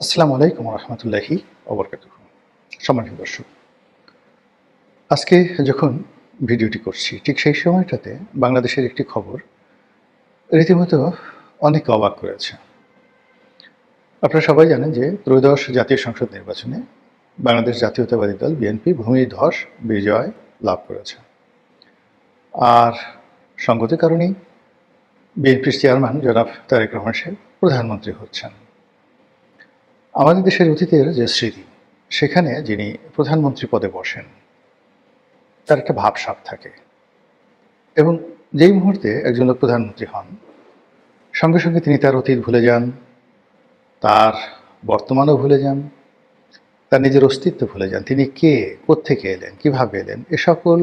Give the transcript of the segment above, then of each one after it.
আসসালামু আলাইকুম রহমতুল্লাহি ওবরকাতুহু। সম্মানিত দর্শক, আজকে যখন ভিডিওটি করছি ঠিক সেই সময়টাতে বাংলাদেশের একটি খবর রীতিমতো অনেক অবাক করেছে। আপনারা সবাই জানেন যে ত্রয়োদশ জাতীয় সংসদ নির্বাচনে বাংলাদেশ জাতীয়তাবাদী দল বিএনপি ভূমিধস বিজয় লাভ করেছে। আর সঙ্গতির কারণেই বিএনপির চেয়ারম্যান জনাব তারেক রহমান সাহেব প্রধানমন্ত্রী হচ্ছেন। আমাদের দেশের অতীতের যে স্মৃতি, সেখানে যিনি প্রধানমন্ত্রী পদে বসেন তার একটা ভাবসাব থাকে এবং যেই মুহূর্তে একজন লোক প্রধানমন্ত্রী হন সঙ্গে সঙ্গে তিনি তার অতীত ভুলে যান, তার বর্তমানও ভুলে যান, তার নিজের অস্তিত্ব ভুলে যান। তিনি কে, কোত্থেকে এলেন, কিভাবে এলেন, এ সকল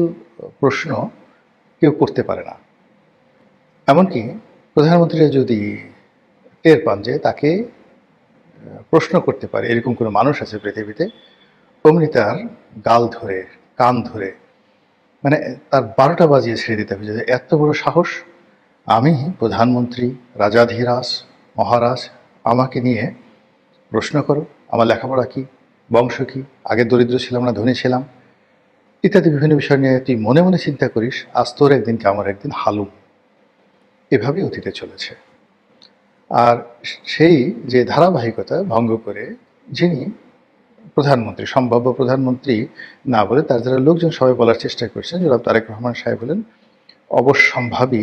প্রশ্ন কেউ করতে পারে না। এমনকি প্রধানমন্ত্রীরা যদি টের পান যে তাকে প্রশ্ন করতে পারে এরকম কোনো মানুষ আছে পৃথিবীতে, অমনি তার গাল ধরে, কান ধরে, মানে তার 12টা বাজিয়ে ছেড়ে দিতে হবে যে এত বড় সাহস, আমি প্রধানমন্ত্রী, রাজাধিরাজ, মহারাজ, আমাকে নিয়ে প্রশ্ন করো, আমার লেখাপড়া কি, বংশ কি, আগে দরিদ্র ছিলাম না ধনী ছিলাম, ইত্যাদি বিভিন্ন বিষয় নিয়ে তুই মনে মনে চিন্তা করিস, আজ তোর একদিন কি আমার একদিন হালুম। এভাবেই অতীতে চলেছে। আর সেই যে ধারাবাহিকতা ভঙ্গ করে যিনি প্রধানমন্ত্রী, সম্ভাব্য প্রধানমন্ত্রী না বলে তার যারা লোকজন সবাই বলার চেষ্টা করছেন, জনাব তারেক রহমান সাহেব হলেন অবশ্যম্ভাবী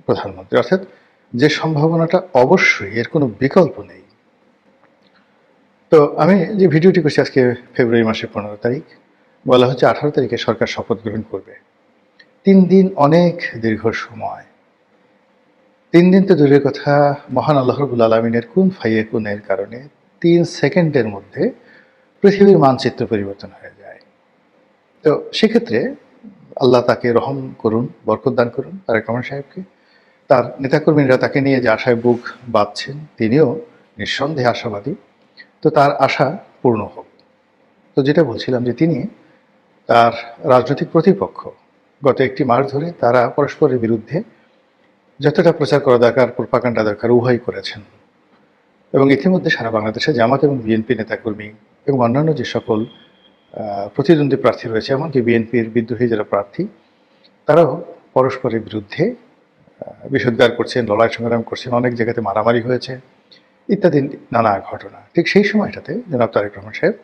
প্রধানমন্ত্রী, অর্থাৎ যে সম্ভাবনাটা অবশ্যই, এর কোনো বিকল্প নেই। তো আমি যে ভিডিওটি করছি আজকে ফেব্রুয়ারি মাসের 15 তারিখ, বলা হচ্ছে 18 তারিখে সরকার শপথ গ্রহণ করবে। 3 দিন অনেক দীর্ঘ সময়। 3 দিন তো দূরের কথা, মহান আল্লাহ রাব্বুল আলামিনের কুন ফায়াকুনের কারণে 3 সেকেন্ডের মধ্যে পৃথিবীর মানচিত্র পরিবর্তন হয়ে যায়। তো সেক্ষেত্রে আল্লাহ তাকে রহম করুন, বরকত দান করুন তারেক রহমান সাহেবকে। তার নেতাকর্মীরা তাকে নিয়ে যে আশায় বুক বাঁধছেন, তিনিও নিঃসন্দেহে আশাবাদী। তো তার আশা পূর্ণ হোক। তো যেটা বলছিলাম যে তিনি তার রাজনৈতিক প্রতিপক্ষ গত 1 মাস ধরে তারা পরস্পরের বিরুদ্ধে যতটা প্রচার করা দরকার, প্রোপাগান্ডা দরকার, উভয় করেছেন। এবং ইতিমধ্যে সারা বাংলাদেশে জামাত এবং বিএনপি নেতাকর্মী এবং অন্যান্য যে সকল প্রতিদ্বন্দ্বী প্রার্থী রয়েছে, এমনকি বিএনপির বিদ্রোহী যারা প্রার্থী, তারাও পরস্পরের বিরুদ্ধে বিষোদ্গার করছেন, লড়াই সংগ্রাম করছেন, অনেক জায়গাতে মারামারি হয়েছে ইত্যাদি নানা ঘটনা। ঠিক সেই সময়টাতে জনাব তারেক রহমান সাহেব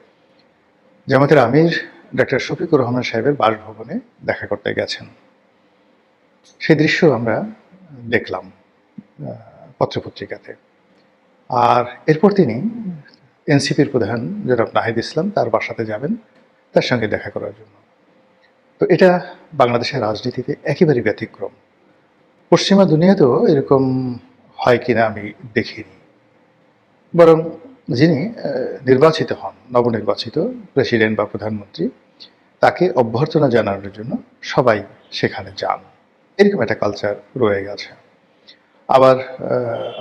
জামাতের আমির ডক্টর শফিকুর রহমান সাহেবের বাসভবনে দেখা করতে গেছেন। সেই দৃশ্য আমরা দেখলাম পত্রপত্রিকাতে। আর এরপর তিনি এনসিপির প্রধান জনাব নাহিদ ইসলাম তার বাসাতে যাবেন তার সঙ্গে দেখা করার জন্য। তো এটা বাংলাদেশের রাজনীতিতে একেবারে ব্যতিক্রম। পশ্চিমা দুনিয়াতেও এরকম হয় কিনা আমি দেখিনি। বরং যিনি নির্বাচিত হন, নবনির্বাচিত প্রেসিডেন্ট বা প্রধানমন্ত্রী, তাকে অভ্যর্থনা জানানোর জন্য সবাই সেখানে যান। এরকম একটা কালচার রয়ে গেছে। আবার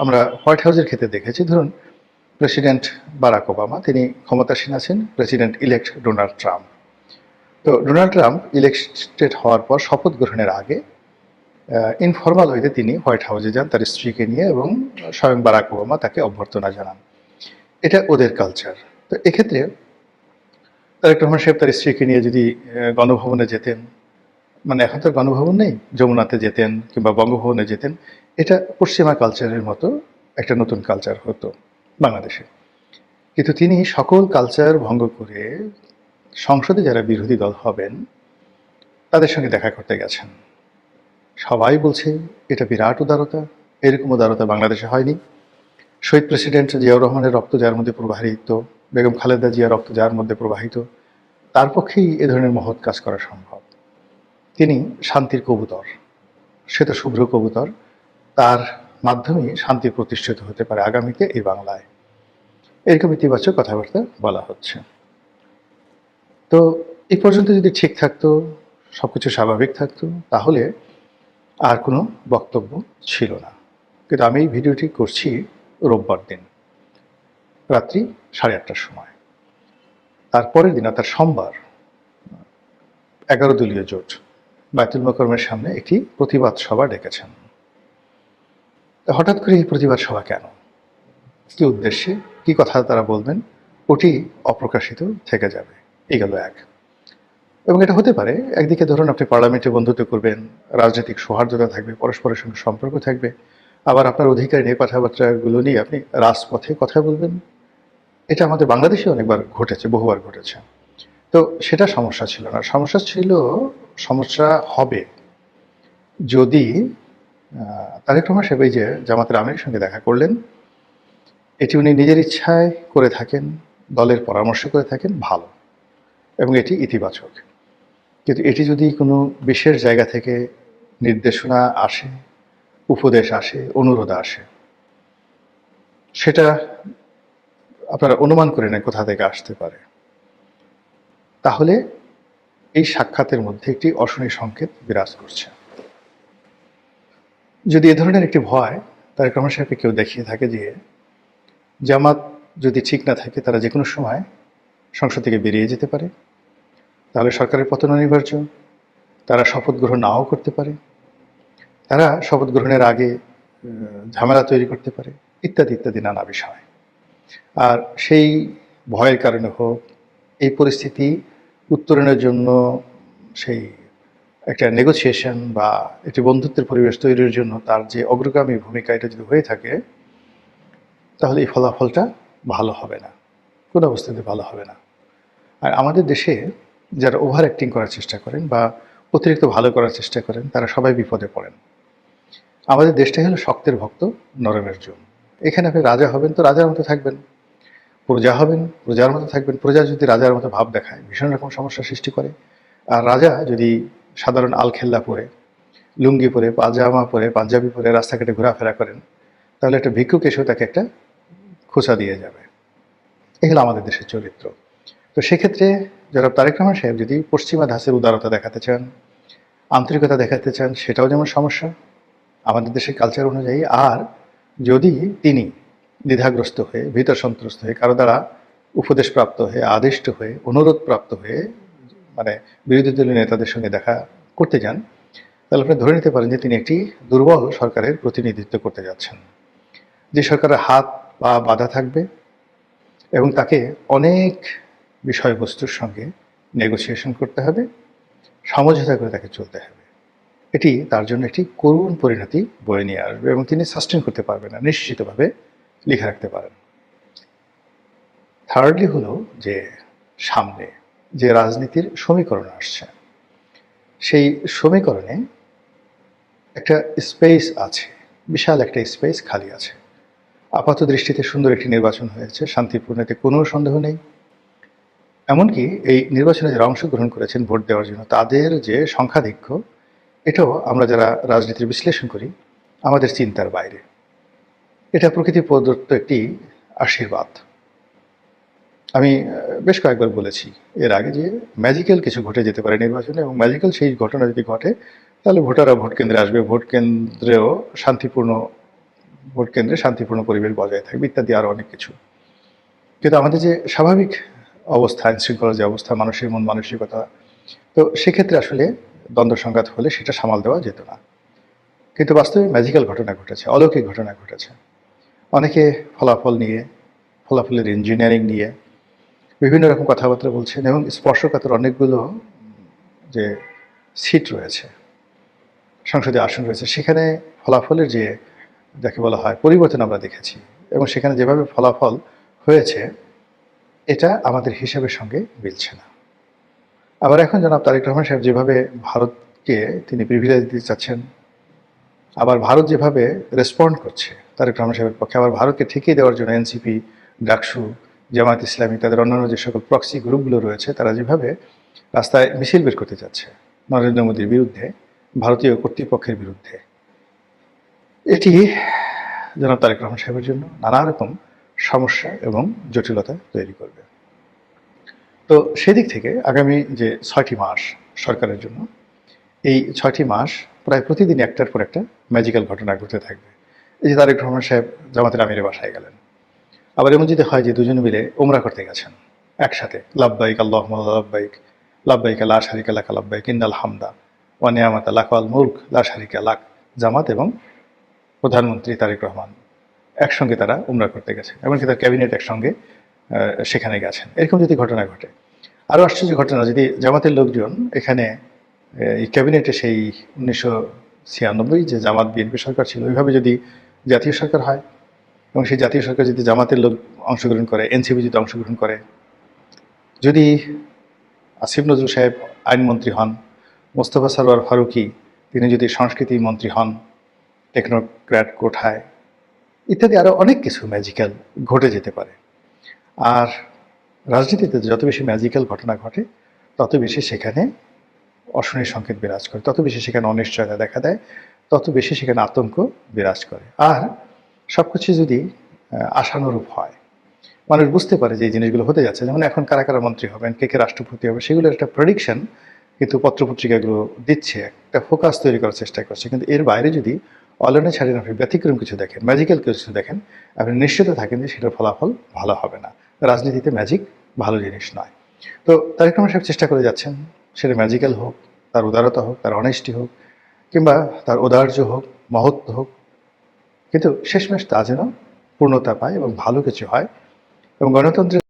আমরা হোয়াইট হাউসের ক্ষেত্রে দেখেছি, ধরুন প্রেসিডেন্ট বারাক ওবামা, তিনি ক্ষমতাসীন আছেন, প্রেসিডেন্ট ইলেক্ট ডোনাল্ড ট্রাম্প। তো ডোনাল্ড ট্রাম্প ইলেক্টেড হওয়ার পর শপথ গ্রহণের আগে ইনফরমাল ওয়েতে তিনি হোয়াইট হাউসে যান তার স্ত্রীকে নিয়ে এবং স্বয়ং বারাক ওবামা তাকে অভ্যর্থনা জানান। এটা ওদের কালচার। তো এক্ষেত্রে তারেক রহমান সাহেব তার স্ত্রীকে নিয়ে যদি গণভবনে যেতেন, মানে এখন তো গণভবন নেই, যমুনাতে যেতেন কিংবা বঙ্গভবনে যেতেন, এটা পশ্চিমা কালচারের মতো একটা নতুন কালচার হতো বাংলাদেশে। কিন্তু তিনি সকল কালচার ভঙ্গ করে সংসদে যারা বিরোধী দল হবেন তাদের সঙ্গে দেখা করতে গেছেন। সবাই বলছে এটা বিরাট উদারতা, এরকম উদারতা বাংলাদেশে হয়নি। শহীদ প্রেসিডেন্ট জিয়াউর রহমানের রক্ত যার মধ্যে প্রবাহিত, বেগম খালেদা জিয়ার রক্ত যার মধ্যে প্রবাহিত, তার পক্ষেই এ ধরনের মহৎ কাজ করা সম্ভব। তিনি শান্তির কবুতর, শ্বেত শুভ্র কবুতর, তার মাধ্যমেই শান্তি প্রতিষ্ঠিত হতে পারে আগামীতে এই বাংলায়। এরকম ইতিবাচক কথাবার্তা বলা হচ্ছে। তো এই পর্যন্ত যদি ঠিক থাকতো, সবকিছু স্বাভাবিক থাকতো, তাহলে আর কোনো বক্তব্য ছিল না। কিন্তু আমি এই ভিডিওটি করছি রোববার দিন রাত্রি 8:30টার সময়। তারপরের দিন অর্থাৎ সোমবার 11 দলীয় জোট বায়তুল মোকাররমের সামনে একটি প্রতিবাদ সভা ডেকেছেন। হঠাৎ করে এই প্রতিবাদ সভা কেন, কি উদ্দেশ্যে, কি কথা তারা বলবেন ওটি অপ্রকাশিত থেকে যাবে। এই গেল এক। এবং এটা হতে পারে একদিকে ধরুন আপনি পার্লামেন্টে বন্ধুত্ব করবেন, রাজনৈতিক সৌহার্দ্যতা থাকবে, পরস্পরের সঙ্গে সম্পর্ক থাকবে, আবার আপনার অধিকার নিয়ে কথাবার্তাগুলো নিয়ে আপনি রাজপথে কথা বলবেন। এটা আমাদের বাংলাদেশে অনেকবার ঘটেছে, বহুবার ঘটেছে। তো সেটা সমস্যা ছিল না। সমস্যা হবে যদি তারেক রহমান সাহেব এই যে জামাতের আমিরের সঙ্গে দেখা করলেন, এটি উনি নিজের ইচ্ছায় করে থাকেন, দলের পরামর্শ করে থাকেন, ভালো, এবং এটি ইতিবাচক। কিন্তু এটি যদি কোনো বিশেষ জায়গা থেকে নির্দেশনা আসে, উপদেশ আসে, অনুরোধ আসে, সেটা আপনারা অনুমান করে নেন কোথা থেকে আসতে পারে, তাহলে এই সাক্ষাতের মধ্যে একটি অশনি সংকেত বিরাজ করছে। যদি এ ধরনের একটি ভয় তারেক রহমান সাহেবকে কেউ দেখিয়ে থাকে যে জামাত যদি ঠিক না থাকে তারা যে কোনো সময় সংসদ থেকে বেরিয়ে যেতে পারে, তাহলে সরকারের পতন অনিবার্য, তারা শপথ গ্রহণ নাও করতে পারে, তারা শপথ গ্রহণের আগে ঝামেলা তৈরি করতে পারে, ইত্যাদি ইত্যাদি নানা বিষয়। আর সেই ভয়ের কারণে হোক, এই পরিস্থিতি উত্তরণের জন্য সেই একটা নেগোসিয়েশন বা একটি বন্ধুত্বের পরিবেশ তৈরির জন্য তার যে অগ্রগামী ভূমিকা, এটা যদি হয়ে থাকে, তাহলে এই ফলাফলটা ভালো হবে না, কোনো অবস্থাতে ভালো হবে না। আর আমাদের দেশে যারা ওভার অ্যাক্টিং করার চেষ্টা করেন বা অতিরিক্ত ভালো করার চেষ্টা করেন, তারা সবাই বিপদে পড়েন। আমাদের দেশটাই হলো শক্তের ভক্ত, নরমের জন্য। এখানে আপনি রাজা হবেন তো রাজার মতো থাকবেন, প্রজা হবেন প্রজার মতো থাকবেন। প্রজা যদি রাজার মতো ভাব দেখায়, ভীষণ রকম সমস্যার সৃষ্টি করে। আর রাজা যদি সাধারণ আলখেল্লা পরে, লুঙ্গি পরে, পাজামা পরে, পাঞ্জাবি পরে রাস্তাঘাটে ঘোরাফেরা করেন, তাহলে একটা ভিক্ষুক এসেও তাকে একটা খোঁচা দিয়ে যাবে। এই হলো আমাদের দেশের চরিত্র। তো সেক্ষেত্রে জনাব তারেক রহমান সাহেব যদি পশ্চিমা ধাঁচের উদারতা দেখাতে চান, আন্তরিকতা দেখাতে চান, সেটাও যেমন সমস্যা আমাদের দেশের কালচার অনুযায়ী। আর যদি তিনি দ্বিধাগ্রস্ত হয়ে, ভীত সন্ত্রস্ত হয়ে, কারো দ্বারা উপদেশপ্রাপ্ত হয়ে, আদিষ্ট হয়ে, অনুরোধপ্রাপ্ত হয়ে মানে বিরোধী দলীয় নেতাদের সঙ্গে দেখা করতে যান, তাহলে আপনি ধরে নিতে পারেন যে তিনি একটি দুর্বল সরকারের প্রতিনিধিত্ব করতে যাচ্ছেন, যে সরকারের হাত বা বাধা থাকবে এবং তাকে অনেক বিষয়বস্তুর সঙ্গে নেগোসিয়েশন করতে হবে, সমঝোতা করে তাকে চলতে হবে। এটি তার জন্য একটি করুণ পরিণতি বয়ে নিয়ে আসবে এবং তিনি সাস্টেন করতে পারবেন না, নিশ্চিতভাবে লিখে রাখতে পারেন। থার্ডলি হলো যে সামনে যে রাজনীতির সমীকরণ আসছে, সেই সমীকরণে একটা স্পেস আছে, বিশাল একটা স্পেস খালি আছে। আপাত দৃষ্টিতে সুন্দর একটি নির্বাচন হয়েছে, শান্তিপূর্ণ, এতে কোনো সন্দেহ নেই। এমনকি এই নির্বাচনে যারা অংশগ্রহণ করেছেন ভোট দেওয়ার জন্য, তাদের যে সংখ্যাধিক্য, এটাও আমরা যারা রাজনীতির বিশ্লেষণ করি আমাদের চিন্তার বাইরে। এটা প্রকৃতি প্রদত্ত একটি আশীর্বাদ। আমি বেশ কয়েকবার বলেছি এর আগে যে ম্যাজিক্যাল কিছু ঘটে যেতে পারে নির্বাচনে, এবং ম্যাজিক্যাল সেই ঘটনা যদি ঘটে, তাহলে ভোটাররা ভোট কেন্দ্রে আসবে, ভোট কেন্দ্রে শান্তিপূর্ণ পরিবেশ বজায় থাকবে, ইত্যাদি আরও অনেক কিছু। কিন্তু আমাদের যে স্বাভাবিক অবস্থা, আইনশৃঙ্খলার যে অবস্থা, মানুষের মন মানসিকতা, তো সেক্ষেত্রে আসলে দ্বন্দ্ব সংঘাত হলে সেটা সামাল দেওয়া যেত না। কিন্তু বাস্তবে ম্যাজিক্যাল ঘটনা ঘটেছে, অলৌকিক ঘটনা ঘটেছে। অনেকে ফলাফল নিয়ে, ফলাফলের ইঞ্জিনিয়ারিং নিয়ে বিভিন্ন রকম কথাবার্তা বলছেন, এবং স্পর্শকাতর অনেকগুলো যে সিট রয়েছে, সংসদীয় আসন রয়েছে, সেখানে ফলাফলের যে যাকে বলা হয় পরিবর্তন আমরা দেখেছি, এবং সেখানে যেভাবে ফলাফল হয়েছে, এটা আমাদের হিসাবের সঙ্গে মিলছে না। আবার এখন জনাব তারেক রহমান সাহেব যেভাবে ভারতকে তিনি প্রিভিলেজ দিতে চাচ্ছেন, আবার ভারত যেভাবে রেসপন্ড করছে তারেক রহমান সাহেবের পক্ষে, আবার ভারতকে ঠেকিয়ে দেওয়ার জন্য এনসিপি, ডাকসু, জামায়াত ইসলামী, তাদের অন্যান্য যে সকল প্রক্সি গ্রুপগুলো রয়েছে, তারা যেভাবে রাস্তায় মিছিল বের করতে যাচ্ছে নরেন্দ্র মোদীর বিরুদ্ধে, ভারতীয় কর্তৃপক্ষের বিরুদ্ধে, এটি জনাব তারেক রহমান সাহেবের জন্য নানা রকম সমস্যা এবং জটিলতা তৈরি করবে। তো সেদিক থেকে আগামী যে 6টি মাস সরকারের জন্য, এই 6টি মাস প্রায় প্রতিদিন একটার পর একটা ম্যাজিক্যাল ঘটনা ঘটতে থাকবে। এই যে তারেক রহমান সাহেব জামাতের আমিরের বাসায় গেলেন, আবার এমন যদি হয় যে দুজনে মিলে ওমরা করতে গেছেন একসাথে, লাব্বাইক আল্লাহুম্মা লাব্বাইক, লাব্বাইক লা শারিকা লাকা লাব্বাইক ইন্নাল হামদা ওয়া নিয়ামাতা লাকা ওয়াল মুলক লা শারিকা লাক, জামাত এবং প্রধানমন্ত্রী তারেক রহমান একসঙ্গে তারা উমরা করতে গেছে, এমনকি তার ক্যাবিনেট একসঙ্গে সেখানে গেছেন। এরকম যদি ঘটনা ঘটে, আরও আশ্চর্য ঘটনা, যদি জামাতের লোকজন এখানে এই ক্যাবিনেটে সেই 1996 যে জামাত বিএনপি সরকার ছিল, ওইভাবে যদি জাতীয় সরকার হয় এবং সেই জাতীয় সরকার যদি জামাতের লোক অংশগ্রহণ করে, এনসিপি যদি অংশগ্রহণ করে, যদি আসিফ নজরুল সাহেব আইনমন্ত্রী হন, মোস্তফা সরোয়ার ফারুকী তিনি যদি সংস্কৃতি মন্ত্রী হন টেকনোক্র্যাট কোঠায়, ইত্যাদি আরও অনেক কিছু ম্যাজিক্যাল ঘটে যেতে পারে। আর রাজনীতিতে যত বেশি ম্যাজিক্যাল ঘটনা ঘটে, তত বেশি সেখানে অশনির সংকেত বিরাজ করে, তত বেশি সেখানে অনিশ্চয়তা দেখা দেয়, তত বেশি সেখানে আতঙ্ক বিরাজ করে। আর সব কিছু যদি আশানুরূপ হয়, মানুষ বুঝতে পারে যে এই জিনিসগুলো হতে যাচ্ছে, যেমন এখন কারা কারা মন্ত্রী হবেন, কে কে রাষ্ট্রপতি হবে, সেগুলোর একটা প্রেডিকশন কিন্তু পত্রপত্রিকাগুলো দিচ্ছে, একটা ফোকাস তৈরি করার চেষ্টা করছে। কিন্তু এর বাইরে যদি অলনে ছাড়েন, আপনি ব্যতিক্রম কিছু দেখেন, ম্যাজিক্যাল কিছু দেখেন, আপনি নিশ্চিত থাকেন যে সেটার ফলাফল ভালো হবে না। রাজনীতিতে ম্যাজিক ভালো জিনিস নয়। তো তারেক রহমান সাহেব চেষ্টা করে যাচ্ছেন, সেটা ম্যাজিক্যাল হোক, তার উদারতা হোক, তার অনেস্টি হোক, কিংবা তার ঔদার্য হোক, মহত্ব হোক, কিন্তু শেষমেশ তা যেন পূর্ণতা পায় এবং ভালো কিছু হয় এবং গণতন্ত্রের